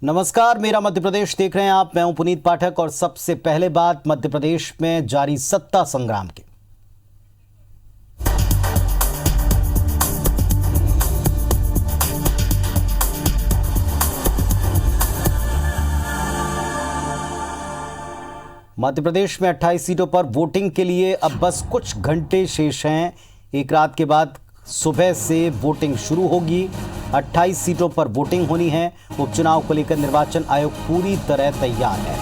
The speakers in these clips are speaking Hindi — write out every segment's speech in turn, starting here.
नमस्कार, मेरा मध्य प्रदेश देख रहे हैं आप। मैं हूं पुनीत पाठक और सबसे पहले बात मध्य प्रदेश में जारी सत्ता संग्राम की। मध्य प्रदेश में 28 सीटों पर वोटिंग के लिए अब बस कुछ घंटे शेष हैं। एक रात के बाद सुबह से वोटिंग शुरू होगी। 28 सीटों पर वोटिंग होनी है। उपचुनाव को लेकर निर्वाचन आयोग पूरी तरह तैयार है।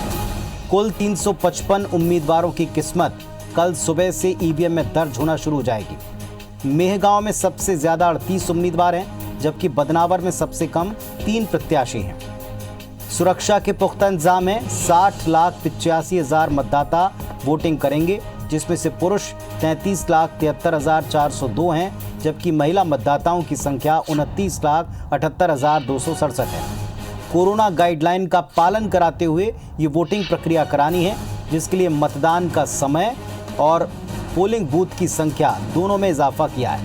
कुल 355 उम्मीदवारों की किस्मत कल सुबह से ईवीएम में दर्ज होना शुरू हो जाएगी। मेहगांव में सबसे ज्यादा 38 उम्मीदवार हैं, जबकि बदनावर में सबसे कम 3 प्रत्याशी हैं। सुरक्षा के पुख्ता इंतजाम है। 60,85,000 मतदाता वोटिंग करेंगे, जिसमें से पुरुष 33,73,402 हैं, जबकि महिला मतदाताओं की संख्या 29,78,267 है। कोरोना गाइडलाइन का पालन कराते हुए ये वोटिंग प्रक्रिया करानी है, जिसके लिए मतदान का समय और पोलिंग बूथ की संख्या दोनों में इजाफा किया है।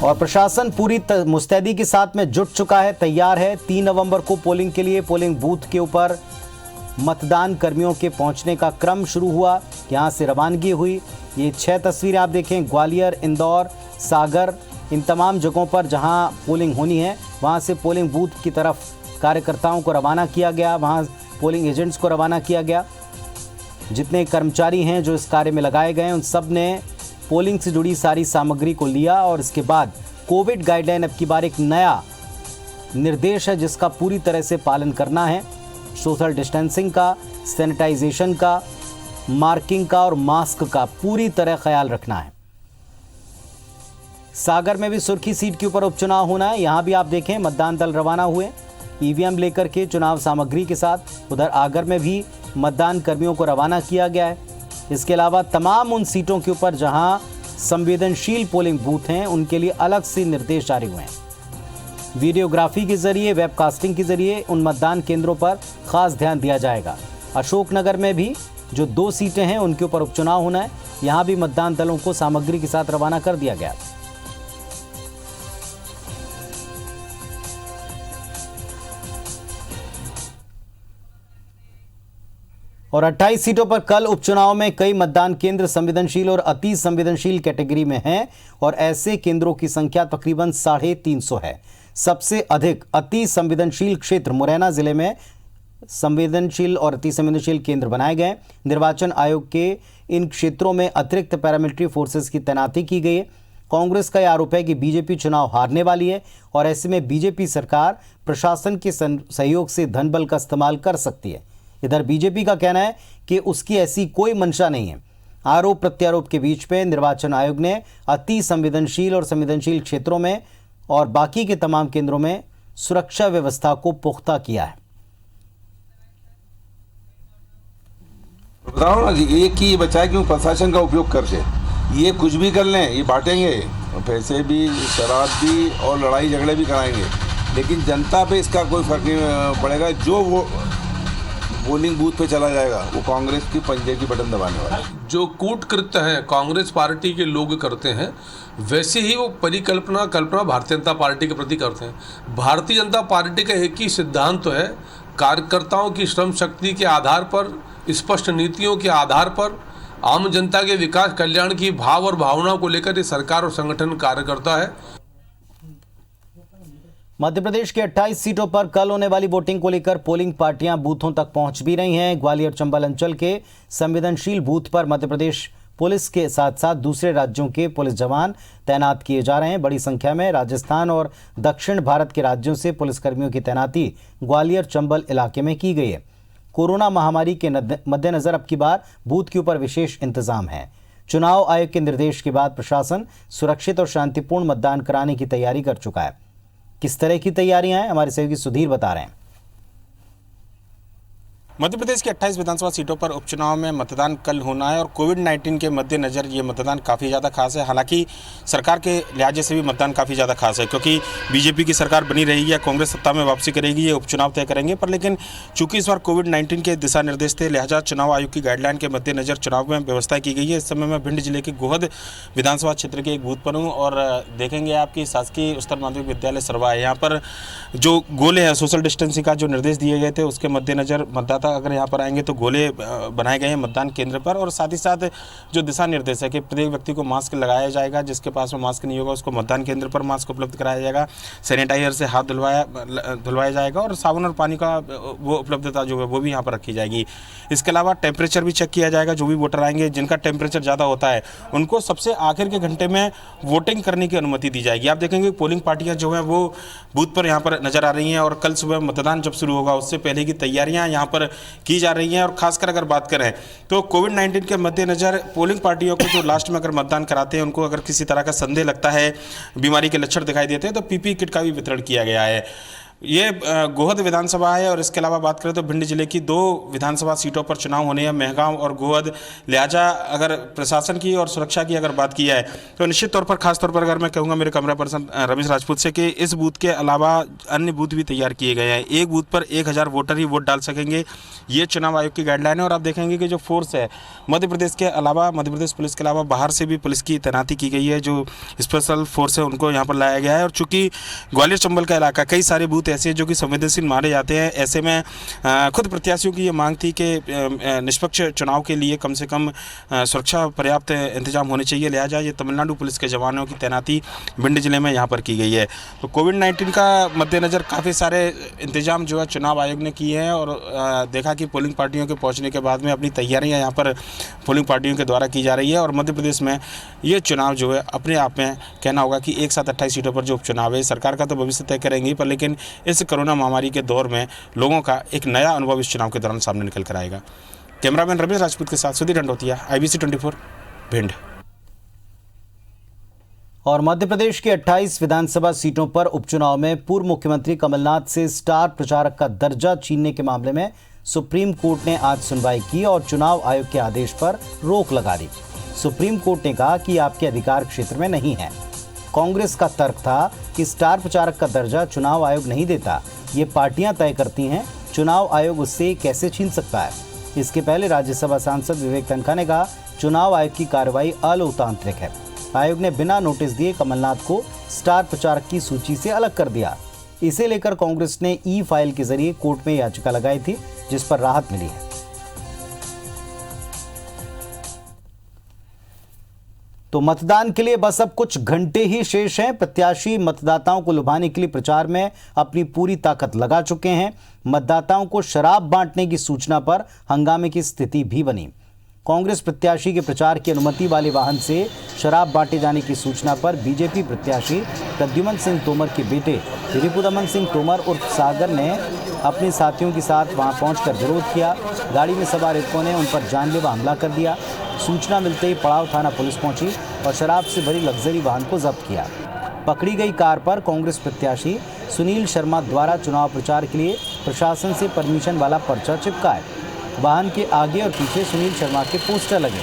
और प्रशासन पूरी मुस्तैदी के साथ में जुट चुका है, तैयार है। 3 नवंबर को पोलिंग के लिए पोलिंग बूथ के ऊपर मतदान कर्मियों के पहुंचने का क्रम शुरू हुआ। यहां से रवानगी हुई। ये 6 तस्वीरें आप देखें। ग्वालियर, इंदौर, सागर, इन तमाम जगहों पर जहां पोलिंग होनी है, वहां से पोलिंग बूथ की तरफ कार्यकर्ताओं को रवाना किया गया। वहां पोलिंग एजेंट्स को रवाना किया गया। जितने कर्मचारी हैं जो इस कार्य में लगाए गए हैं, उन सब ने पोलिंग से जुड़ी सारी सामग्री को लिया। और इसके बाद कोविड गाइडलाइन अब की बार एक नया निर्देश है, जिसका पूरी तरह से पालन करना है। सोशल डिस्टेंसिंग का, सैनिटाइजेशन का, मार्किंग का और मास्क का पूरी तरह ख्याल रखना है। सागर में भी सुर्खी सीट के ऊपर उपचुनाव होना है। यहां भी आप देखें, मतदान दल रवाना हुए ईवीएम लेकर के चुनाव सामग्री के साथ। उधर आगर में भी मतदान कर्मियों को रवाना किया गया है। इसके अलावा तमाम उन सीटों के ऊपर जहां संवेदनशील पोलिंग बूथ हैं, उनके लिए अलग से निर्देश जारी हुए हैं। वीडियोग्राफी के जरिए, वेबकास्टिंग के जरिए उन मतदान केंद्रों पर खास ध्यान दिया जाएगा। अशोकनगर में भी जो 2 सीटें हैं, उनके ऊपर उपचुनाव होना है। यहां भी मतदान दलों को सामग्री के साथ रवाना कर दिया गया। और 28 सीटों पर कल उपचुनाव में कई मतदान केंद्र संवेदनशील और अति संवेदनशील कैटेगरी में हैं, और ऐसे केंद्रों की संख्या तकरीबन 350 है। सबसे अधिक अति संवेदनशील क्षेत्र मुरैना जिले में संवेदनशील और अति संवेदनशील केंद्र बनाए गए। निर्वाचन आयोग के इन क्षेत्रों में अतिरिक्त पैरामिलिट्री फोर्सेस की तैनाती की गई है। कांग्रेस का यह आरोप है कि बीजेपी चुनाव हारने वाली है, और ऐसे में बीजेपी सरकार प्रशासन के सहयोग से धनबल का इस्तेमाल कर सकती है। इधर बीजेपी का कहना है कि उसकी ऐसी कोई मंशा नहीं है। आरोप प्रत्यारोप के बीच में निर्वाचन आयोग ने अति संवेदनशील और संवेदनशील क्षेत्रों में और बाकी के तमाम केंद्रों में सुरक्षा व्यवस्था को पुख्ता किया है। बताओ ना, एक ही बचा है क्यों प्रशासन का उपयोग करके। ये कुछ भी कर लें, ये बांटेंगे, पैसे भी, शराब भी और लड़ाई झगड़े भी कराएंगे, लेकिन जनता पे इसका कोई फर्क नहीं पड़ेगा। जो वो पोलिंग बूथ पे चला जाएगा, वो कांग्रेस की पंजे की बटन दबाने वाला है। जो कूटकृत्य है कांग्रेस पार्टी के लोग करते हैं, वैसे ही वो कल्पना भारतीय जनता पार्टी के प्रति करते हैं। भारतीय जनता पार्टी का एक ही सिद्धांत तो है, कार्यकर्ताओं की श्रम शक्ति के आधार पर, स्पष्ट नीतियों के आधार पर आम जनता के विकास कल्याण की भाव और भावनाओं को लेकर ये सरकार और संगठन कार्य करता है। मध्य प्रदेश के 28 सीटों पर कल होने वाली वोटिंग को लेकर पोलिंग पार्टियां बूथों तक पहुंच भी रही हैं। ग्वालियर चंबल अंचल के संवेदनशील बूथ पर मध्य प्रदेश पुलिस के साथ साथ दूसरे राज्यों के पुलिस जवान तैनात किए जा रहे हैं। बड़ी संख्या में राजस्थान और दक्षिण भारत के राज्यों से पुलिसकर्मियों की तैनाती ग्वालियर चंबल इलाके में की गई है। कोरोना महामारी के मद्देनजर अब की बार बूथ के ऊपर विशेष इंतजाम है। चुनाव आयोग के निर्देश के बाद प्रशासन सुरक्षित और शांतिपूर्ण मतदान कराने की तैयारी कर चुका है। किस तरह की तैयारियां हैं, हमारे सहयोगी सुधीर बता रहे हैं। मध्य प्रदेश की 28 विधानसभा सीटों पर उपचुनाव में मतदान कल होना है और कोविड-19 के मद्देनज़र ये मतदान काफ़ी ज़्यादा खास है। हालांकि सरकार के लिहाजे से भी मतदान काफ़ी ज़्यादा खास है, क्योंकि बीजेपी की सरकार बनी रहेगी या कांग्रेस सत्ता में वापसी करेगी, ये उपचुनाव तय करेंगे। पर लेकिन चूंकि इस बार कोविड-19 के दिशा निर्देश थे, लिहाजा चुनाव आयोग की गाइडलाइन के मद्देनज़र चुनाव में व्यवस्था की गई है। इस समय मैं भिंड जिले के गोहद विधानसभा क्षेत्र के एक बूथ पर हूँ और देखेंगे आपकी शासकीय उच्चतर माध्यमिक विद्यालय सरवा है। यहाँ पर जो गोले हैं, सोशल डिस्टेंसिंग का जो निर्देश दिए गए थे, उसके मद्देनज़र मतदाता अगर यहाँ पर आएंगे तो गोले बनाए गए हैं मतदान केंद्र पर। और साथ ही साथ जो दिशा निर्देश है कि प्रत्येक व्यक्ति को मास्क लगाया जाएगा, जिसके पास में मास्क नहीं होगा उसको मतदान केंद्र पर मास्क उपलब्ध कराया जाएगा, सैनिटाइजर से हाथ धुलवाया जाएगा और साबुन और पानी का वो उपलब्धता जो है वो भी यहाँ पर रखी जाएगी। इसके अलावा टेम्परेचर भी चेक किया जाएगा। जो भी वोटर आएंगे जिनका टेम्परेचर ज़्यादा होता है उनको सबसे आखिर के घंटे में वोटिंग करने की अनुमति दी जाएगी। आप देखेंगे पोलिंग पार्टियाँ जो हैं वो बूथ पर यहाँ पर नजर आ रही हैं और कल सुबह मतदान जब शुरू होगा उससे पहले की तैयारियाँ यहाँ पर की जा रही हैं। और खासकर अगर बात करें तो कोविड-19 के मद्देनज़र पोलिंग पार्टियों को जो लास्ट में अगर मतदान कराते हैं उनको अगर किसी तरह का संदेह लगता है, बीमारी के लक्षण दिखाई देते हैं तो पीपीई किट का भी वितरण किया गया है। ये गोहद विधानसभा है और इसके अलावा बात करें तो भिंड जिले की 2 विधानसभा सीटों पर चुनाव होने हैं, मेहगांव और गोहद। लिहाजा अगर प्रशासन की और सुरक्षा की अगर बात की जाए तो निश्चित तौर पर खास तौर पर अगर मैं कहूँगा मेरे कैमरा पर्सन रमेश राजपूत से कि इस बूथ के अलावा अन्य बूथ भी तैयार किए गए हैं। एक बूथ पर 1000 वोटर ही वोट डाल सकेंगे, ये चुनाव आयोग की गाइडलाइन है। और आप देखेंगे कि जो फोर्स है मध्य प्रदेश के अलावा, मध्य प्रदेश पुलिस के अलावा बाहर से भी पुलिस की तैनाती की गई है। जो स्पेशल फोर्स है उनको यहाँ पर लाया गया है। और चूँकि ग्वालियर चंबल का इलाका, कई सारे बूथ ऐसे हैं जो कि संवेदनशील माने जाते हैं, ऐसे में खुद प्रत्याशियों की ये मांग थी कि निष्पक्ष चुनाव के लिए कम से कम सुरक्षा पर्याप्त इंतजाम होने चाहिए। लिहाजा ये तमिलनाडु पुलिस के जवानों की तैनाती भिंड जिले में यहाँ पर की गई है। तो कोविड-19 का मद्देनज़र काफ़ी सारे इंतजाम जो है चुनाव आयोग ने किए हैं और देखा कि पोलिंग पार्टियों के पहुँचने के बाद में अपनी तैयारियाँ यहाँ पर पोलिंग पार्टियों के द्वारा की जा रही है। और मध्य प्रदेश में ये चुनाव जो है अपने आप में कहना होगा कि एक साथ 28 सीटों पर जो उपचुनाव है सरकार का तो भविष्य तय करेंगी, पर लेकिन इस कोरोना महामारी के दौर में लोगों का एक नया अनुभव इस चुनाव के दौरान सामने निकल कर आएगा। कैमरामैन रमेश राजपूत के साथ सुधीर दंडोतिया, IBC 24 भिंड। और मध्य प्रदेश की 28 विधानसभा सीटों पर उपचुनाव में पूर्व मुख्यमंत्री कमलनाथ से स्टार प्रचारक का दर्जा छीनने के मामले में सुप्रीम कोर्ट ने आज सुनवाई की और चुनाव आयोग के आदेश पर रोक लगा दी। सुप्रीम कोर्ट ने कहा कि आपके अधिकार क्षेत्र में नहीं है। कांग्रेस का तर्क था कि स्टार प्रचारक का दर्जा चुनाव आयोग नहीं देता, ये पार्टियां तय करती हैं, चुनाव आयोग उससे कैसे छीन सकता है। इसके पहले राज्यसभा सांसद विवेक तनखा ने कहा चुनाव आयोग की कार्रवाई अलोकतांत्रिक है। आयोग ने बिना नोटिस दिए कमलनाथ को स्टार प्रचारक की सूची से अलग कर दिया। इसे लेकर कांग्रेस ने ई फाइल के जरिए कोर्ट में याचिका लगाई थी, जिस पर राहत मिली है। तो मतदान के लिए बस अब कुछ घंटे ही शेष हैं। प्रत्याशी मतदाताओं को लुभाने के लिए प्रचार में अपनी पूरी ताकत लगा चुके हैं। मतदाताओं को शराब बांटने की सूचना पर हंगामे की स्थिति भी बनी। कांग्रेस प्रत्याशी के प्रचार की अनुमति वाले वाहन से शराब बांटे जाने की सूचना पर बीजेपी प्रत्याशी प्रद्युमन सिंह तोमर के बेटे रिपुदमन सिंह तोमर उर्फ सागर ने अपने साथियों के साथ वहां पहुंचकर विरोध किया। गाड़ी में सवार युवकों ने उन पर जानलेवा हमला कर दिया। सूचना मिलते ही पड़ाव थाना पुलिस पहुंची और शराब से भरी लग्जरी वाहन को जब्त किया। पकड़ी गई कार पर कांग्रेस प्रत्याशी सुनील शर्मा द्वारा चुनाव प्रचार के लिए प्रशासन से परमिशन वाला पर्चा चिपका है। वाहन के आगे और पीछे सुनील शर्मा के पोस्टर लगे।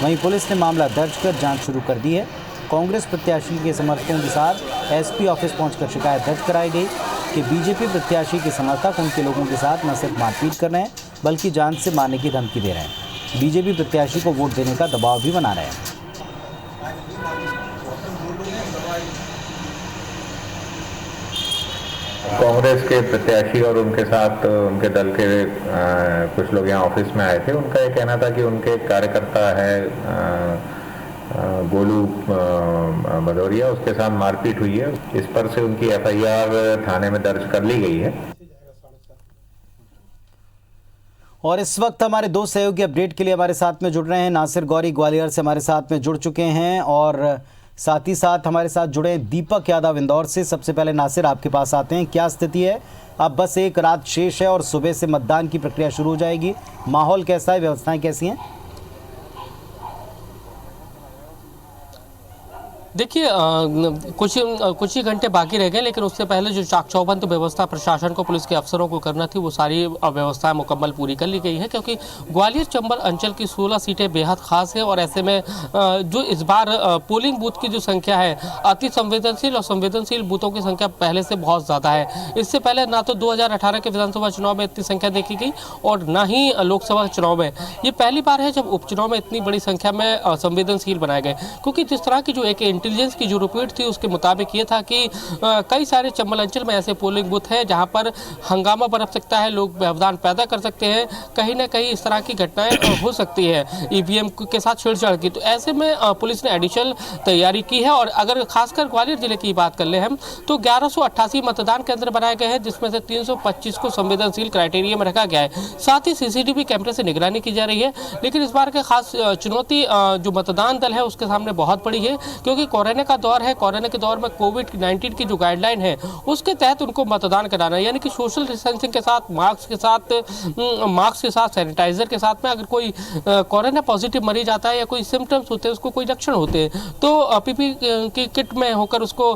वहीं पुलिस ने मामला दर्ज कर जांच शुरू कर दी है। कांग्रेस प्रत्याशी के समर्थकों के साथ एसपी ऑफिस पहुंचकर शिकायत दर्ज कराई गई कि बीजेपी प्रत्याशी के समर्थक उनके लोगों के साथ न सिर्फ मारपीट कर रहे हैं बल्कि जान से मारने की धमकी दे रहे हैं। बीजेपी प्रत्याशी को वोट देने का दबाव भी बना रहे हैं। कांग्रेस के प्रत्याशी और उनके साथ उनके दल के कुछ लोग यहाँ ऑफिस में आए थे। उनका ये कहना था कि उनके कार्यकर्ता है गोलू भदौरिया, उसके साथ मारपीट हुई है। इस पर से उनकी FIR थाने में दर्ज कर ली गई है। और इस वक्त हमारे दो सहयोगी अपडेट के लिए हमारे साथ में जुड़ रहे हैं। नासिर गौरी ग्वालियर से हमारे साथ में जुड़ चुके हैं और साथ ही साथ हमारे साथ जुड़े दीपक यादव इंदौर से। सबसे पहले नासिर, आपके पास आते हैं, क्या स्थिति है? अब बस एक रात शेष है और सुबह से मतदान की प्रक्रिया शुरू हो जाएगी। माहौल कैसा है, व्यवस्थाएं कैसी हैं? देखिए कुछ ही घंटे बाकी रह गए, लेकिन उससे पहले जो चाक चौबंद व्यवस्था प्रशासन को, पुलिस के अफसरों को करना थी, वो सारी व्यवस्थाएं मुकम्मल पूरी कर ली गई है। क्योंकि ग्वालियर चंबल अंचल की 16 सीटें बेहद खास है और ऐसे में जो इस बार पोलिंग बूथ की जो संख्या है, अति संवेदनशील और संवेदनशील बूथों की संख्या पहले से बहुत ज़्यादा है। इससे पहले ना तो 2018 के विधानसभा चुनाव में इतनी संख्या देखी गई और ना ही लोकसभा चुनाव में। ये पहली बार है जब उपचुनाव में इतनी बड़ी संख्या में संवेदनशील बनाए गए, क्योंकि जिस तरह की जो एक इंटेलिजेंस की जो रिपोर्ट थी उसके मुताबिक ये था कि कई सारे चंबल अंचल में ऐसे पोलिंग बूथ हैं जहां पर हंगामा बरप सकता है, लोग व्यवधान पैदा कर सकते हैं, कहीं ना कहीं इस तरह की घटनाएं हो सकती है ईवीएम के साथ छेड़छाड़ की। तो ऐसे में पुलिस ने एडिशनल तैयारी की है। और अगर खासकर ग्वालियर जिले की बात कर ले हम, तो 1188 मतदान केंद्र बनाए गए हैं, जिसमें से 325 को संवेदनशील क्राइटेरिया में रखा गया है। साथ ही सीसीटीवी कैमरे से निगरानी की जा रही है। लेकिन इस बार के खास चुनौती जो मतदान दल है उसके सामने बहुत बड़ी है, क्योंकि कोरोना का दौर है। कोरोना के दौर में कोविड-19 की जो गाइडलाइन है उसके तहत उनको मतदान कराना है, यानी कि सोशल डिस्टेंसिंग के साथ, मास्क के साथ, सैनिटाइजर के साथ में। अगर कोई कोरोना पॉजिटिव मरीज आता है या कोई सिम्टम्स होते हैं, उसको कोई लक्षण होते हैं, तो पीपी की किट में होकर उसको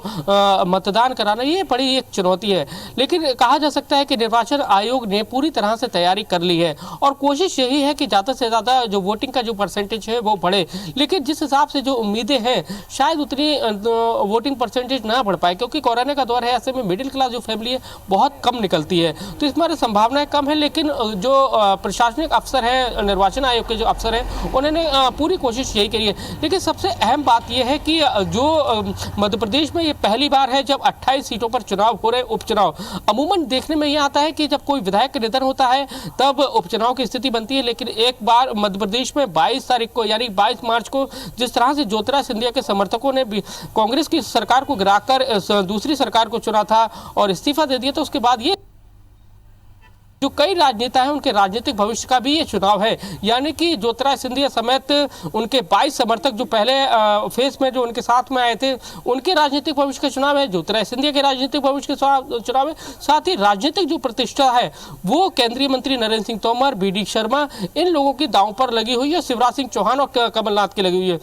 मतदान कराना, ये बड़ी एक चुनौती है। लेकिन कहा जा सकता है कि निर्वाचन आयोग ने पूरी तरह से तैयारी कर ली है और कोशिश यही है कि ज़्यादा से ज़्यादा जो वोटिंग का जो परसेंटेज है वो बढ़े। लेकिन जिस हिसाब से जो उम्मीदें हैं, शायद उतनी वोटिंग परसेंटेज ना बढ़ पाए, क्योंकि कोरोना का दौर है। ऐसे में मिडिल क्लास जो फैमिली है बहुत कम निकलती है, तो इसमें संभावनाएं कम है। लेकिन जो प्रशासनिक अफसर है, निर्वाचन आयोग के जो अफसर हैं, उन्होंने पूरी कोशिश यही करी है। लेकिन सबसे अहम बात यह है कि जो मध्य प्रदेश में ये पहली बार है जब 28 सीटों पर चुनाव हो रहे, उपचुनाव। अमूमन देखने में ये आता है कि जब कोई विधायक का निधन होता है तब उपचुनाव की स्थिति बनती है। लेकिन एक बार मध्य प्रदेश में 22 तारीख को, यानी 22 मार्च को, जिस तरह से ज्योतिरादित्य सिंधिया के समर्थकों ने भी कांग्रेस की सरकार को गिराकर दूसरी सरकार को चुना था और इस्तीफा दे दिया, तो उसके बाद ये जो कई राजनेता हैं उनके राजनीतिक भविष्य का भी ये चुनाव है। यानी कि ज्योतिरादित्य सिंधिया समेत उनके 22 समर्थक जो पहले फेज में जो उनके साथ में आए थे, उनके राजनीतिक भविष्य का चुनाव है, ज्योतिरादित्य सिंधिया के राजनीतिक भविष्य का चुनाव है। साथ ही राजनीतिक जो प्रतिष्ठा है वो केंद्रीय मंत्री नरेंद्र सिंह तोमर, BD शर्मा, इन लोगों की दांव पर लगी हुई है। शिवराज सिंह चौहान और कमलनाथ की लगी हुई है।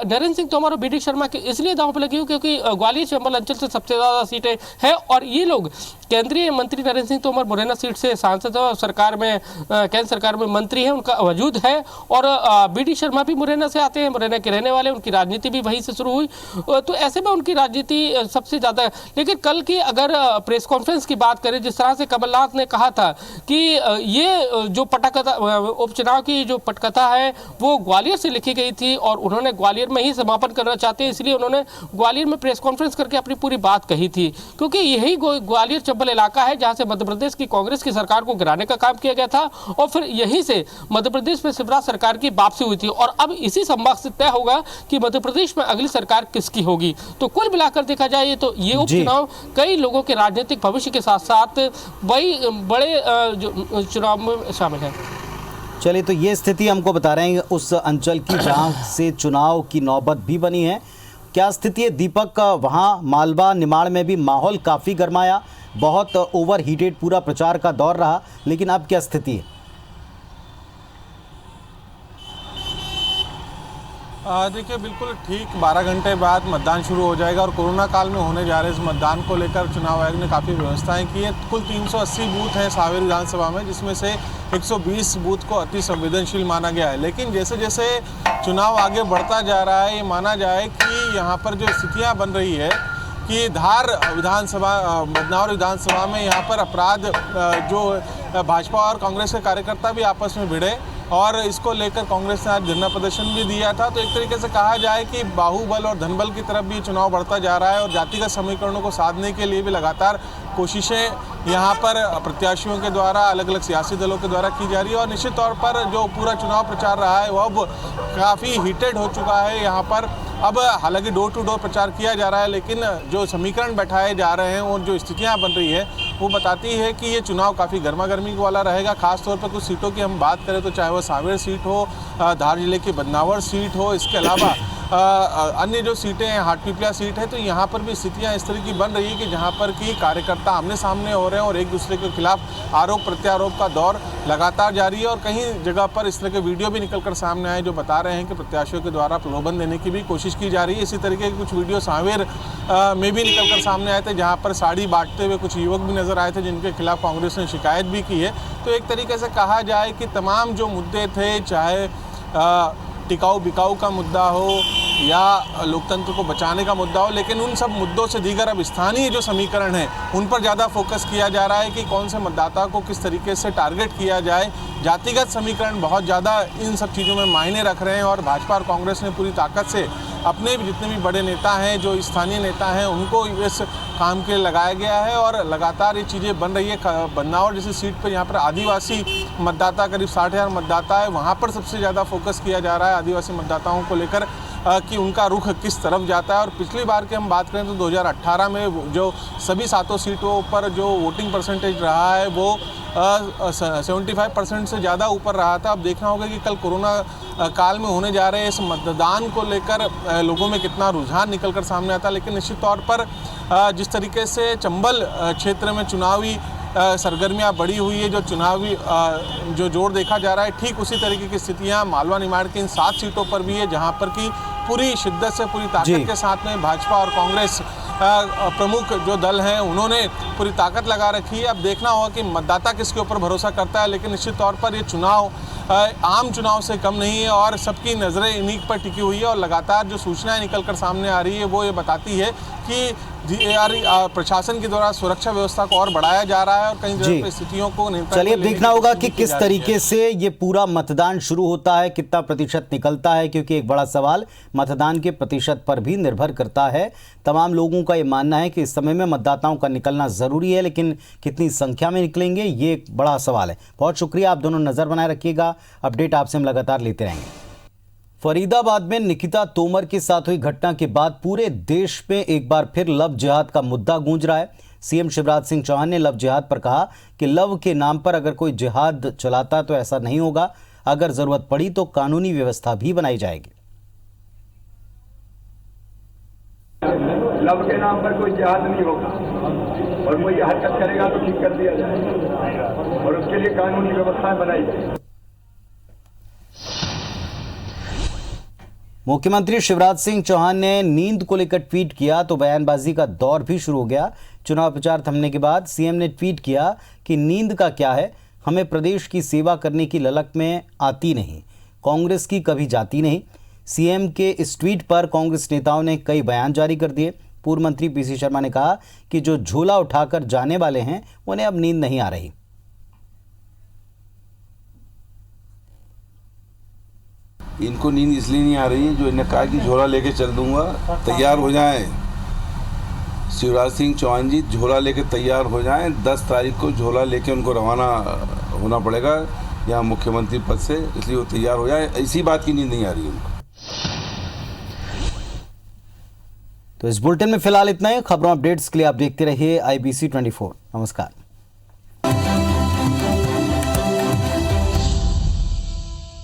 नरेंद्र सिंह तोमर और BD शर्मा की इसलिए दांव पर लगी हुई क्योंकि ग्वालियर चंबल अंचल से सबसे ज्यादा सीटें हैं और ये लोग केंद्रीय मंत्री नरेंद्र सिंह तोमर मुरैना सीट से सांसद और सरकार में, केंद्र सरकार में मंत्री हैं, उनका वजूद है। और BD शर्मा भी मुरैना से आते हैं, मुरैना के रहने वाले, उनकी राजनीति भी वहीं से शुरू हुई, तो ऐसे में उनकी राजनीति सबसे ज़्यादा है। लेकिन कल की अगर प्रेस कॉन्फ्रेंस की बात करें, जिस तरह से कमलनाथ ने कहा था कि ये जो पटकथा, उपचुनाव की जो पटकथा है वो ग्वालियर से लिखी गई थी और उन्होंने ग्वालियर में ही समापन करना चाहते हैं, इसलिए उन्होंने ग्वालियर में प्रेस कॉन्फ्रेंस करके अपनी पूरी बात कही थी। क्योंकि यही ग्वालियर चंबल इलाका है जहाँ से मध्य प्रदेश की कांग्रेस की सरकार को गिराने का काम किया गया था और फिर यहीं से मध्य प्रदेश में शिवराज सरकार की वापसी हुई थी। और अब इसी संवाद से तय होगा कि मध्य प्रदेश में अगली सरकार किसकी होगी। तो कुल मिलाकर देखा जाए तो ये उपचुनाव कई लोगों के राजनीतिक भविष्य के साथ साथ बड़े चुनाव में शामिल है। चलिए, तो ये स्थिति हमको बता रहे हैं उस अंचल की जहां से चुनाव की नौबत भी बनी है। क्या स्थिति है दीपक? वहां मालवा निमाड़ में भी माहौल काफ़ी गर्माया, बहुत ओवर हीटेड पूरा प्रचार का दौर रहा, लेकिन अब क्या स्थिति है? देखिए, बिल्कुल ठीक 12 घंटे बाद मतदान शुरू हो जाएगा और कोरोना काल में होने जा रहे इस मतदान को लेकर चुनाव आयोग ने काफ़ी व्यवस्थाएं की है। कुल 380 बूथ हैं सावेर विधानसभा में, जिसमें से 120 बूथ को अति संवेदनशील माना गया है। लेकिन जैसे जैसे चुनाव आगे बढ़ता जा रहा है, ये माना जाए कि यहाँ पर जो स्थितियाँ बन रही है कि धार विधानसभा, बदनावर विधानसभा में यहाँ पर अपराध, जो भाजपा और कांग्रेस के कार्यकर्ता भी आपस में भिड़े और इसको लेकर कांग्रेस ने आज धरना प्रदर्शन भी दिया था। तो एक तरीके से कहा जाए कि बाहुबल और धनबल की तरफ भी चुनाव बढ़ता जा रहा है और जातिगत समीकरणों को साधने के लिए भी लगातार कोशिशें यहाँ पर प्रत्याशियों के द्वारा, अलग अलग सियासी दलों के द्वारा की जा रही है। और निश्चित तौर पर जो पूरा चुनाव प्रचार रहा है वो अब काफ़ी हीटेड हो चुका है यहाँ पर। अब हालांकि डोर टू डोर प्रचार किया जा रहा है, लेकिन जो समीकरण बैठाए जा रहे हैं और जो स्थितियाँ बन रही है वो बताती है कि ये चुनाव काफ़ी गर्मा गर्मी वाला रहेगा। खासतौर पर कुछ सीटों की हम बात करें तो चाहे वो सावेर सीट हो, धार जिले की बदनावर सीट हो, इसके अलावा अन्य जो सीटें हैं, हाटपिपलिया सीट है, तो यहाँ पर भी स्थितियाँ इस तरह की बन रही है कि जहाँ पर कि कार्यकर्ता आमने सामने हो रहे हैं और एक दूसरे के खिलाफ आरोप प्रत्यारोप का दौर लगातार जारी है और कहीं जगह पर इस तरह के वीडियो भी निकलकर सामने आए जो बता रहे हैं कि प्रत्याशियों के द्वारा प्रलोभन देने की भी कोशिश की जा रही है। इसी तरीके के कुछ वीडियो सांवेर में भी निकलकर सामने आए थे, जहाँ पर साड़ी बांटते हुए कुछ युवक भी नजर आए थे, जिनके खिलाफ कांग्रेस ने शिकायत भी की है। तो एक तरीके से कहा जाए कि तमाम जो मुद्दे थे, चाहे टिकाऊ बिकाऊ का मुद्दा हो या लोकतंत्र को बचाने का मुद्दा हो, लेकिन उन सब मुद्दों से दीगर अब स्थानीय जो समीकरण है उन पर ज़्यादा फोकस किया जा रहा है कि कौन से मतदाता को किस तरीके से टारगेट किया जाए। जातिगत समीकरण बहुत ज़्यादा इन सब चीज़ों में मायने रख रहे हैं और भाजपा और कांग्रेस ने पूरी ताकत से अपने भी जितने भी बड़े नेता हैं, जो स्थानीय नेता हैं, उनको इस काम के लिए लगाया गया है और लगातार ये चीज़ें बन रही है। बन्नावर जैसी सीट पर यहाँ पर आदिवासी मतदाता करीब 60,000 मतदाता है, वहाँ पर सबसे ज़्यादा फोकस किया जा रहा है आदिवासी मतदाताओं को लेकर कि उनका रुख किस तरफ जाता है। और पिछली बार की हम बात करें तो 2018 में जो सभी 7 सीटों पर जो वोटिंग परसेंटेज रहा है वो 75% से ज़्यादा ऊपर रहा था। अब देखना होगा कि कल कोरोना काल में होने जा रहे इस मतदान को लेकर लोगों में कितना रुझान निकलकर सामने आता है। लेकिन निश्चित तौर पर जिस तरीके से चंबल क्षेत्र में चुनावी सरगर्मियाँ बढ़ी हुई है, जो चुनावी जो जोर देखा जा रहा है, ठीक उसी तरीके की स्थितियाँ मालवा निमाड़ की इन 7 सीटों पर भी है, जहाँ पर कि पूरी शिद्दत से पूरी ताकत के साथ में भाजपा और कांग्रेस प्रमुख जो दल हैं उन्होंने पूरी ताकत लगा रखी है। अब देखना होगा कि मतदाता किसके ऊपर भरोसा करता है, लेकिन निश्चित तौर पर ये चुनाव आम चुनाव से कम नहीं है और सबकी नज़रें इन्हीं पर टिकी हुई है। और लगातार जो सूचनाएं निकलकर सामने आ रही है वो ये बताती है कि प्रशासन के द्वारा सुरक्षा व्यवस्था को और बढ़ाया जा रहा है और कई जगह स्थितियों को चलिए देखना होगा कि किस तरीके से ये पूरा मतदान शुरू होता है, कितना प्रतिशत निकलता है, क्योंकि एक बड़ा सवाल मतदान के प्रतिशत पर भी निर्भर करता है। तमाम लोगों का ये मानना है कि इस समय में मतदाताओं का निकलना जरूरी है, लेकिन कितनी संख्या में निकलेंगे ये एक बड़ा सवाल है। बहुत शुक्रिया, आप दोनों नजर बनाए रखिएगा, अपडेट आपसे हम लगातार लेते रहेंगे। फरीदाबाद में निकिता तोमर के साथ हुई घटना के बाद पूरे देश में एक बार फिर लव जिहाद का मुद्दा गूंज रहा है। सीएम शिवराज सिंह चौहान ने लव जिहाद पर कहा कि लव के नाम पर अगर कोई जिहाद चलाता तो ऐसा नहीं होगा, अगर जरूरत पड़ी तो कानूनी व्यवस्था भी बनाई जाएगी। लव के नाम पर कोई जिहाद नहीं होगा और कोई हरकत करेगा तो ठीक कर दिया जाएगा और उसके लिए कानूनी व्यवस्थाएं बनाई जाएगी। मुख्यमंत्री शिवराज सिंह चौहान ने नींद को लेकर ट्वीट किया तो बयानबाजी का दौर भी शुरू हो गया। चुनाव प्रचार थमने के बाद सीएम ने ट्वीट किया कि नींद का क्या है, हमें प्रदेश की सेवा करने की ललक में आती नहीं, कांग्रेस की कभी जाती नहीं। सीएम के इस ट्वीट पर कांग्रेस नेताओं ने कई बयान जारी कर दिए। पूर्व मंत्री पीसी शर्मा ने कहा कि जो झोला उठाकर जाने वाले हैं उन्हें अब नींद नहीं आ रही। इनको नींद इसलिए नहीं आ रही है जो इन्हें कहा कि झोला लेके चल दूंगा, तैयार हो जाएं। शिवराज सिंह चौहान जी झोला लेके तैयार हो जाएं। 10 तारीख को झोला लेके उनको रवाना होना पड़ेगा यहाँ मुख्यमंत्री पद से, इसलिए वो तैयार हो जाए। इसी बात की नींद नहीं आ रही है उनको। तो इस बुलेटिन में फिलहाल इतना ही। खबरों अपडेट्स के लिए आप देखते रहिए IBC 24। नमस्कार।